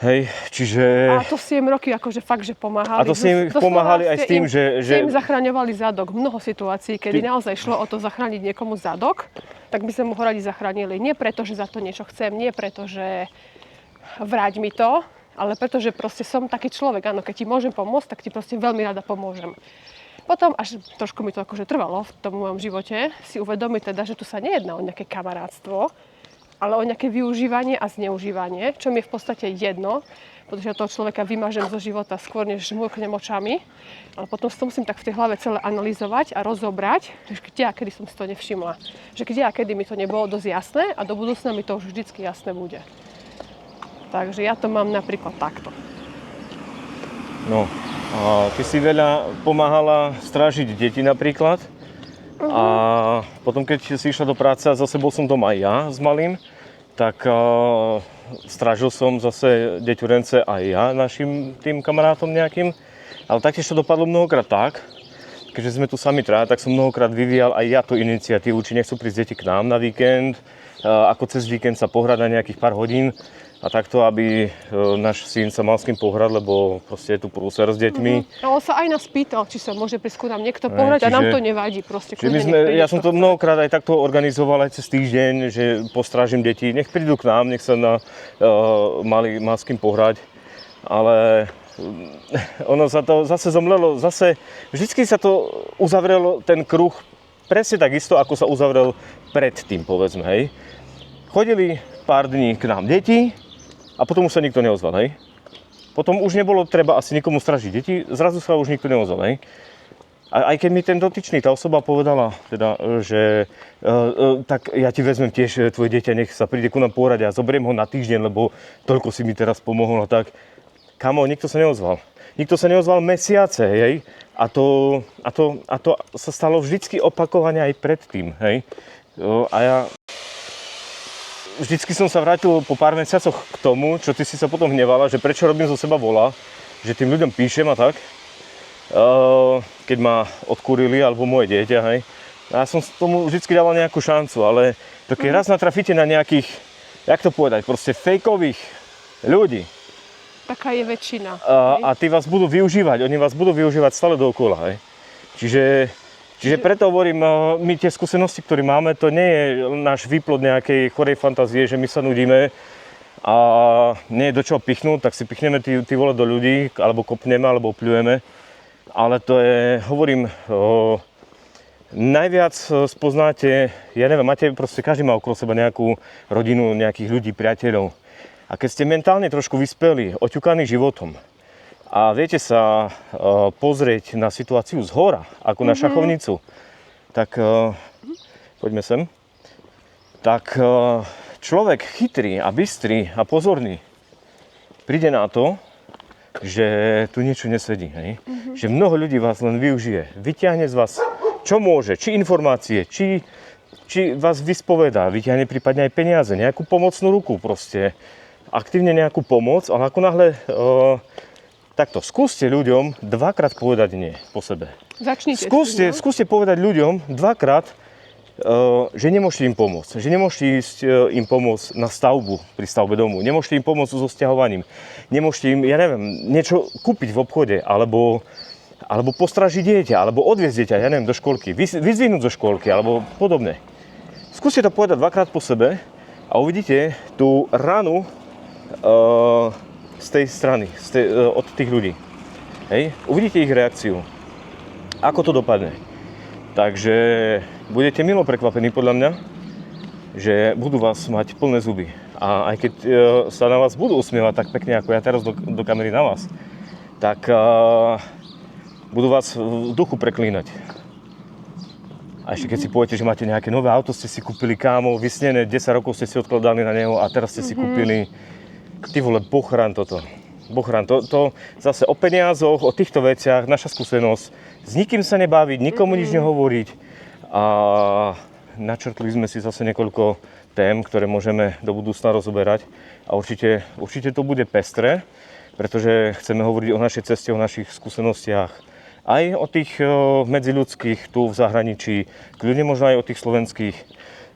Hej, čiže... A to si im roky akože fakt, že pomáhali. A to si im pomáhali aj s tým, že im zachraňovali zadok. Mnoho situácií, kedy naozaj šlo o to zachrániť niekomu zadok, tak by sme mu ho radi zachránili. Nie preto, že za to niečo chcem, nie preto, že vráť mi to, ale preto, že proste som taký človek. Áno, keď ti môžem pomôcť, tak ti proste veľmi rada pomôžem. Potom, až trošku mi to akože trvalo v tom mojom živote, si uvedomiť teda, že tu sa nejedná o nejaké kamarátstvo, ale o nejaké využívanie a zneužívanie, čo mi je v podstate jedno, pretože ja toho človeka vymažem zo života skôr, než murknem očami. Ale potom si to musím tak v tej hlave celé analyzovať a rozobrať, že kde a kedy som si to nevšimla. Že kde a kedy mi to nebolo dosť jasné a do budúcna mi to už vždycky jasné bude. Takže ja to mám napríklad takto. No, a ty si veľa pomáhala strážiť deti napríklad. A potom, keď si išla do práce, a zase bol som doma aj ja s malým, tak strážil som zase deťurence aj ja našim tým kamarátom nejakým. Ale taktiež to dopadlo mnohokrát tak, keďže sme tu sami traja, tak som mnohokrát vyvíjal aj ja tú iniciatívu, či nechcú prísť deti k nám na víkend, ako cez víkend sa pohrať na nejakých pár hodín a takto, aby náš syn sa mal s kým pohrať, lebo proste je tu prúser s deťmi. A on sa aj nás pýtal, či sa môže prísť ku nám niekto pohrať a nám to nevadí. Proste, ja som to mnohokrát aj takto organizoval aj cez týždeň, že postrážim deti, nech prídu k nám, nech sa mali s kým pohrať, ale ono sa to zase zomlelo, vždycky sa to uzavrelo, ten kruh, presne takisto, ako sa uzavrel predtým, povedzme, hej. Chodili pár dní k nám deti a potom už sa nikto neozval, hej. Potom už nebolo treba asi nikomu stražiť deti, zrazu sa už nikto neozval, hej. A aj keď mi ten dotyčný, tá osoba povedala, teda, že tak ja ti vezmem tiež tvoje dieťa, nech sa príde ku nám pohrať a zoberiem ho na týždeň, lebo toľko si mi teraz pomohol a tak. Kamo, nikto sa neozval. Nikto sa neozval mesiace, hej. A to sa stalo vždycky opakovane aj predtým, hej. A ja vždycky som sa vrátil po pár mesiacoch k tomu, čo ty si sa potom hnevala, že prečo robím zo seba vola, že tým ľuďom píšem a tak, keď ma odkúrili, alebo moje dieťa, hej. A ja som tomu vždycky dával nejakú šancu, ale to keď raz natrafíte na nejakých, jak to povedať, proste fejkových ľudí, taká je väčšina. A tí vás budú využívať, oni vás budú využívať stále dookola, hej. Čiže preto hovorím, my tie skúsenosti, ktoré máme, to nie je náš výplod nejakej chorej fantázie, že my sa nudíme a nie je do čoho pichnúť, tak si pichneme tí vole do ľudí, alebo kopneme, alebo pľujeme. Ale to je, hovorím, najviac spoznáte, ja neviem, máte proste, každý má okolo seba nejakú rodinu, nejakých ľudí, priateľov. A keď ste mentálne trošku vyspelí, oťukaní životom, a viete sa pozrieť na situáciu zhora, ako na šachovnicu, tak poďme sem. Tak človek chytrý a bystrý a pozorný príde na to, že tu niečo nesedí. Hej? Že mnoho ľudí vás len využije. Vyťahne z vás, čo môže, či informácie, či vás vyspovedá, vyťahne prípadne aj peniaze, nejakú pomocnú ruku proste. Aktívne nejakú pomoc, ale ako náhle takto, skúste ľuďom dvakrát povedať nie po sebe. Začnite. Skúste povedať ľuďom dvakrát, že nemôžete im pomôcť. Že nemôžete ísť im pomôcť na stavbu, pri stavbe domu. Nemôžete im pomôcť so sťahovaním. Nemôžete im, ja neviem, niečo kúpiť v obchode, alebo postražiť dieťa, alebo odviezť dieťa, ja neviem, do školky, vyzvinúť zo školky, alebo podobne. Skúste to povedať dvakrát po sebe a uvidíte tú ranu z tej strany, od tých ľudí. Hej? Uvidíte ich reakciu. Ako to dopadne. Takže budete milo prekvapení podľa mňa, že budú vás mať plné zuby. A aj keď sa na vás budú usmievať tak pekne, ako ja teraz do kamery na vás, tak budú vás v duchu preklínať. A ešte keď si poviete, že máte nejaké nové auto, ste si kúpili, kámo, vysnené, 10 rokov ste si odkladali na neho a teraz ste si kúpili. Ty vole, bochran toto. Bochran, to zase o peniazoch, o týchto veciach, naša skúsenosť. S nikým sa nebaviť, nikomu nič nehovoriť. A načrtli sme si zase niekoľko tém, ktoré môžeme do budúcna rozoberať. A určite to bude pestré, pretože chceme hovoriť o našej ceste, o našich skúsenostiach. Aj o tých medziľudských tu v zahraničí, kľudne možno aj o tých slovenských,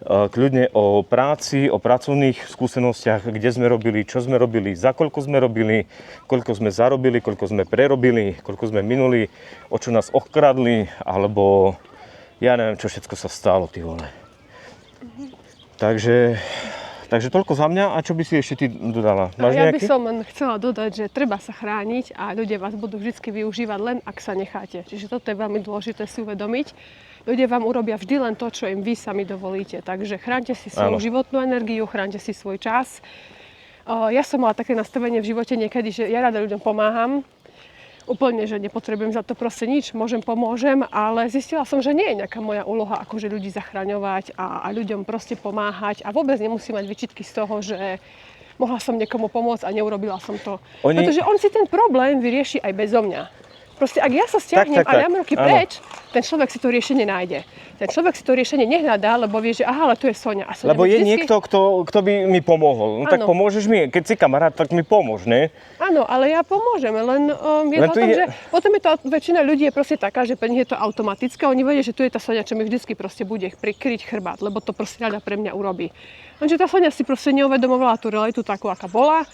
kľudne o práci, o pracovných skúsenostiach, kde sme robili, čo sme robili, za koľko sme robili, koľko sme zarobili, koľko sme prerobili, koľko sme minuli, o čo nás okradli, alebo ja neviem, čo všetko sa stalo, ty vole. Takže toľko za mňa. A čo by si ešte ty dodala? Máš ja nejaký? by som len chcela dodať, že treba sa chrániť a ľudia vás budú vždy využívať len ak sa necháte. Čiže toto je veľmi dôležité si uvedomiť. Ľudia vám urobia vždy len to, čo im vy sami dovolíte. Takže chránte si svoju životnú energiu, chránte si svoj čas. Ja som mala také nastavenie v živote niekedy, že ja rada ľuďom pomáham. Úplne, že nepotrebujem za to proste nič, pomôžem, ale zistila som, že nie je nejaká moja úloha akože ľudí zachraňovať a ľuďom proste pomáhať a vôbec nemusím mať výčitky z toho, že mohla som niekomu pomôcť a neurobila som to. Pretože on si ten problém vyrieši aj bezo mňa. Proste, ak ja sa stiahnem Tak. a dám ruky preč, ten človek si to riešenie nájde. Ten človek si to riešenie nehľadá, lebo vie, že aha, ale tu je Soňa. A Soňa Lebo je niekto, kto by mi pomohol. No tak pomôžeš mi, keď si kamarát, tak mi pomôž, ne? Áno, ale ja pomôžem, len je to o tom, že potom je to, väčšina ľudí je proste taká, že pre nich je to automatické. Oni vedia, že tu je tá Soňa, čo mi vždycky proste bude prikryť chrbát, lebo to proste rada pre mňa urobí. Lenže tá Soňa si proste neuvedomovala tú realitu takú, aká bola.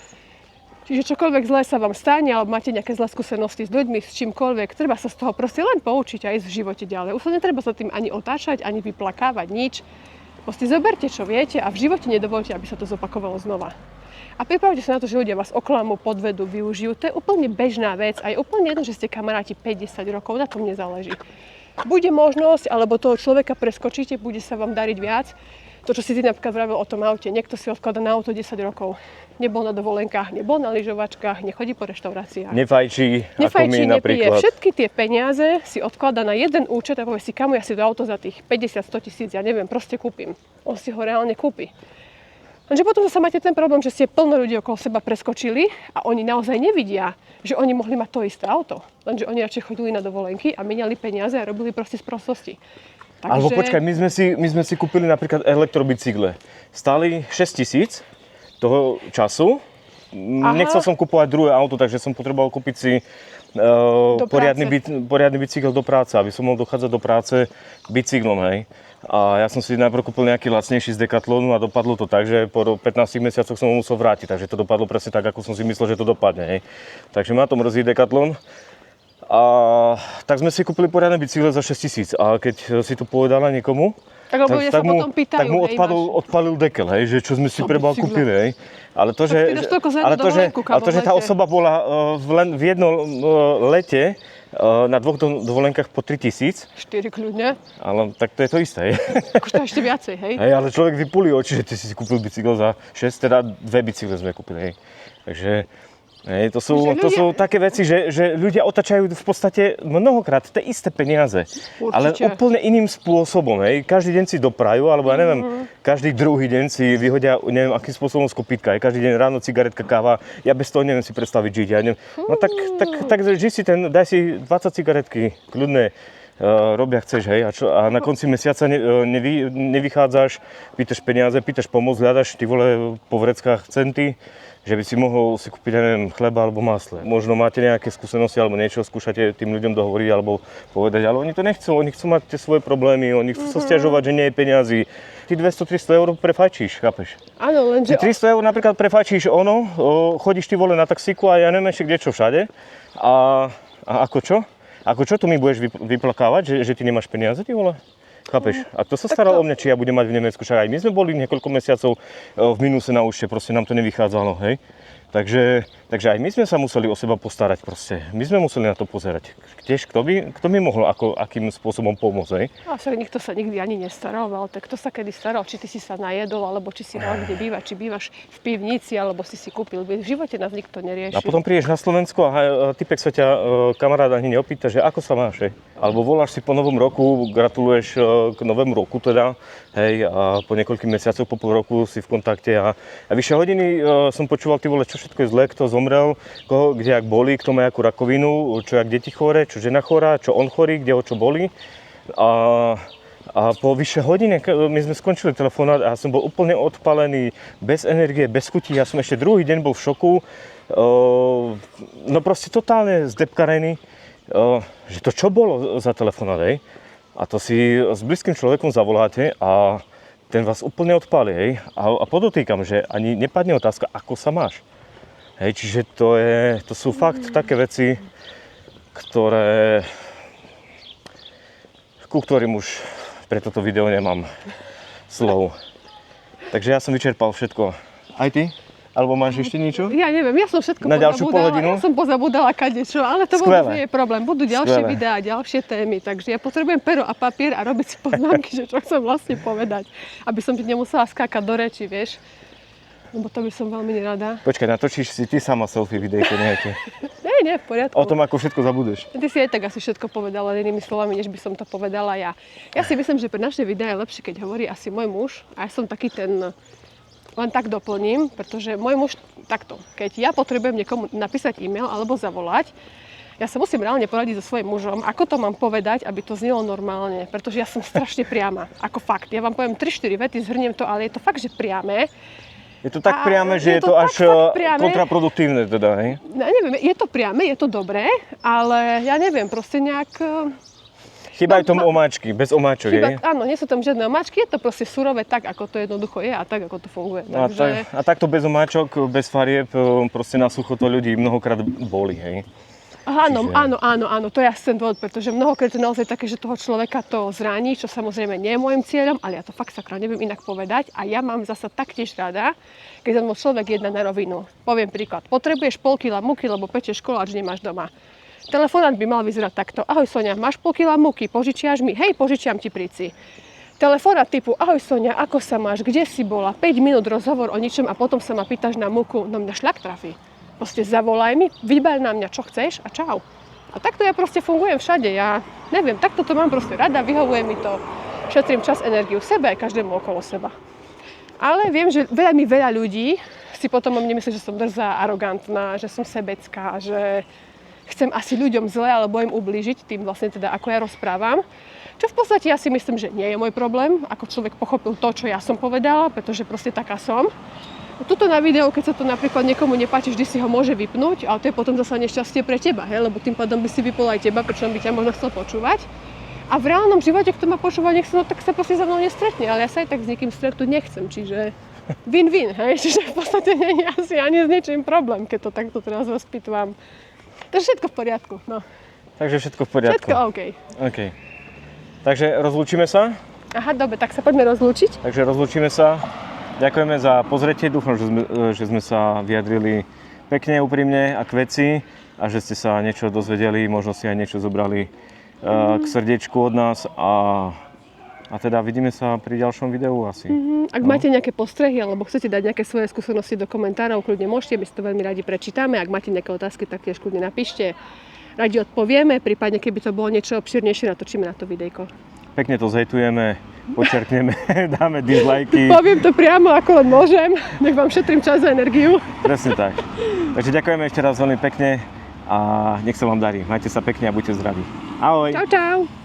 Čiže čokoľvek zlé sa vám stane, alebo máte nejaké zlé skúsenosti s ľuďmi, s čímkoľvek, treba sa z toho proste len poučiť a ísť v živote ďalej. Už sa netreba sa tým ani otáčať, ani vyplakávať, nič. Proste zoberte, čo viete a v živote nedovolte, aby sa to zopakovalo znova. A pripravte sa na to, že ľudia vás oklamú, podvedú, využijú. To je úplne bežná vec a je úplne jedno, že ste kamaráti 50 rokov, na tom nezáleží. Bude možnosť, alebo toho človeka preskočíte, bude sa vám dariť viac. To, čo si ty napríklad vravil o tom aute. Niekto si odkladá na auto 10 rokov. Nebol na dovolenkách, nebol na lyžovačkách, nechodí po reštauráciách. Nefajčí, ako my nepije. napríklad. Všetky tie peniaze si odkladá na jeden účet a povie si, kamu ja si to auto za tých 50-100 tisíc, ja neviem, proste kúpim. On si ho reálne kúpi. Lenže potom zase máte ten problém, že ste plno ľudí okolo seba preskočili a oni naozaj nevidia, že oni mohli mať to isté auto. Lenže oni radšej chodili na dovolenky a meniali peniaze a robili proste sprostosti. Takže... Alebo počkaj, my sme si kúpili napríklad elektrobicykle. Stáli 6 000 toho času. Nechcel som kúpovať druhé auto, takže som potreboval kúpiť si poriadny bicykel do práce, aby som mohol dochádzať do práce bicyklom, hej. A ja som si najprv kúpil nejaký lacnejší z Decathlonu a dopadlo to tak, že po 15 mesiacoch som ho musel vrátiť, takže to dopadlo presne tak, ako som si myslel, že to dopadne, hej. Takže ma to mrzí Decathlon. A tak sme si kúpili poriadne bicykle za 6 000 a keď si to povedala niekomu, tak mu odpalil dekel, hej, že čo sme si preboha kúpili, hej. Ale to, že tá osoba bola len v jednom lete na 2 dovolenkách po 3 000. 4 kľudne. Ale tak to je to isté, hej. Akože ešte viacej, hej. Hej, ale človek vypúli oči, že ty si kúpil bicykel za 6, teda 2 bicykle sme kúpili, hej. Takže... Hej, to sú také veci, že ľudia otačajú v podstate mnohokrát tie isté peniaze, ale úplne iným spôsobom. Hej. Každý deň si doprajú, alebo ja neviem, každý druhý deň si vyhodia, neviem, akým spôsobom z kopítka. Každý deň ráno cigaretka, káva, ja bez toho neviem si predstaviť žiť. Ja neviem. No tak žij si daj si 20 cigaretky, kľudne. Robia chceš, hej, a na konci mesiaca nevychádzaš, pýtaš peniaze, pýtaš pomoc, hľadaš ty vole po vreckách centy, že by si mohol si kúpiť, neviem, chleba alebo masle. Možno máte nejaké skúsenosti alebo niečo, skúšate tým ľuďom dohovoriť alebo povedať, ale oni to nechcú, oni chcú mať tie svoje problémy, oni chcú sa sťažovať, že nie je peniazy. Ty 200-300 eur prefajčíš, chápeš? Áno, lenže... Ty 300 eur napríklad prefajčíš chodíš ty vole na taxíku a ja neviem ešte kde čo všade. A ako čo? Ako čo tu mi budeš vyplakávať, že ty nemáš peniaze, ty vole? Chápeš? A kto sa staral o mňa, či ja budem mať v Nemecku? Však aj my sme boli niekoľko mesiacov v minuse na účte, proste nám to nevychádzalo, hej? Takže aj my sme sa museli o seba postarať proste. My sme museli na to pozerať. Tiež kto by mohol akým spôsobom pomôcť, hej? A však nikto sa nikdy ani nestaral, ale tak kto sa kedy staral? Či ty si sa najedol, alebo či si mal kde bývať, či bývaš v pivnici, alebo si kúpil. V živote nás nikto nerieši. A potom prídeš na Slovensko a typek sa ťa kamaráda ani neopýta, že ako sa máš, hej? Alebo voláš si po novom roku, gratuluješ k novému roku teda, hej, a po niekoľkých mesiacoch, po pol roku si v kontakte a vyššie hodiny som počúval, ty vole, čo všetko je zlé, kto zomrel, koho, kde ak boli, kto má akú rakovinu, čo jak deti chore, čo žena chorá, čo on chorý, kde ho čo boli. A po vyššie hodine my sme skončili telefonát a ja som bol úplne odpalený, bez energie, bez chutí. Ja som ešte druhý deň bol v šoku, no proste totálne zdepkarený, že to čo bolo za telefonát, hej? A to si s blízkym človekom zavoláte a ten vás úplne odpáli, hej? A podotýkam, že ani nepadne otázka, ako sa máš. Hej, čiže to sú fakt také veci, ku ktorým už pre toto video nemám slov. Takže ja som vyčerpal všetko. Aj ty? Alebo máš ešte niečo? Ja neviem, ja som všetko na ďalšiu polhodinu? Ja som pozabudala kadečo, ale to vôbec nie je problém. Budú ďalšie videá, ďalšie témy, takže ja potrebujem pero a papier a robiť si poznámky, že čo chcem vlastne povedať, aby som ti nemusela skákať do reči, vieš. Lebo to by som veľmi nerada. Počkaj, natočíš si ty sama selfie videjko nejaké? Nie, v poriadku. O tom, ako všetko zabudeš. Ty si aj tak asi všetko povedala inými slovami, než by som to povedala ja. Ja si myslím, že pre naše videá je lepšie, keď hovorí asi môj muž. A ja som taký ten... Len tak doplním, pretože môj muž takto. Keď ja potrebujem niekomu napísať e-mail alebo zavolať, Ja sa musím reálne poradiť so svojím mužom, ako to mám povedať, aby to znelo normálne, pretože ja som strašne priama, ako fakt. Ja vám poviem 3-4 vety, zhrniem to, ale je to fakt, že priame. Je to tak priame, že je to až kontraproduktívne teda, hej? Ja neviem, je to priame, je to dobré, ale ja neviem, proste nejak... Chýbajú tomu omáčky, bez omáčok, hej? Áno, nie sú tam žiadne omáčky, je to proste surové tak, ako to jednoducho je a tak, ako to funguje. Takže... A takto bez omáčok, bez farieb, proste na sucho to ľudí mnohokrát boli, hej? Áno, to je asi ten dôvod, pretože mnohokrát je naozaj také, že toho človeka to zraní, čo samozrejme nie je môjim cieľom, ale ja to fakt sakra neviem inak povedať a ja mám zasa taktiež rada, keď sa človek jedná na rovinu. Poviem príklad, potrebuješ pol kila múky, lebo pečeš koláč, nemáš doma. Telefonát by mal vyzerať takto. Ahoj Sonia, máš pol kila múky, požičiaš mi? Hej, požičiam ti, príci. Telefonát typu, ahoj Sonia, ako sa máš, kde si bola? 5 minút rozhovor o ničom a potom sa ma pýtaš na múku, no mňa šľak trafí. Proste zavolaj mi, vybaľ na mňa, čo chceš a čau. A takto ja proste fungujem všade. Ja neviem, takto to mám proste rada, vyhovuje mi to. Šetrím čas, energiu sebe aj každému okolo seba. Ale viem, že veľa ľudí si potom o mne myslí, že som drzá, arogantná, že som sebecká, že chcem asi ľuďom zle alebo im ublížiť, tým vlastne teda ako ja rozprávam. Čo v podstate ja si myslím, že nie je môj problém, ako človek pochopil to, čo ja som povedala, pretože proste taká som. Tuto na videu, keď sa to napríklad niekomu nepáči, vždy si ho môže vypnúť, ale to je potom zasa nešťastie pre teba, hej? Lebo tým pádom by si vypol aj teba, prečo by ťa možno chcel počúvať. A v reálnom živote, kto ma počúva, nechce, no tak sa proste za mnou nestretne, ale ja sa aj tak s niekým stretnúť nechcem, čiže win-win, hej? Čiže v podstate nie je asi ani s ničím problém, keď to takto teraz rozpitvam. Takže všetko v poriadku, no. Takže všetko v poriadku. Všetko OK. OK. Takže rozlúčime sa? Aha, dobre, tak sa poďme rozlúčiť. Takže rozlúčime sa. Ďakujeme za pozretie, dúfam, že sme sa vyjadrili pekne, úprimne a k veci a že ste sa niečo dozvedeli, možno si aj niečo zobrali k srdiečku od nás a teda vidíme sa pri ďalšom videu asi. Ak máte nejaké postrehy alebo chcete dať nejaké svoje skúsenosti do komentárov, kľudne môžete, my si to veľmi radi prečítame. Ak máte nejaké otázky, tak tiež kľudne napíšte. Radi odpovieme, prípadne keby to bolo niečo obširnejšie, natočíme na to videjko. Pekne to zhejtujeme, počerkneme, dáme dislajky. Poviem to priamo, ako len môžem. Nech vám šetrím čas a energiu. Presne tak. Takže ďakujeme ešte raz veľmi pekne a nech sa vám darí. Majte sa pekne a buďte zdraví. Ahoj. Čau, čau.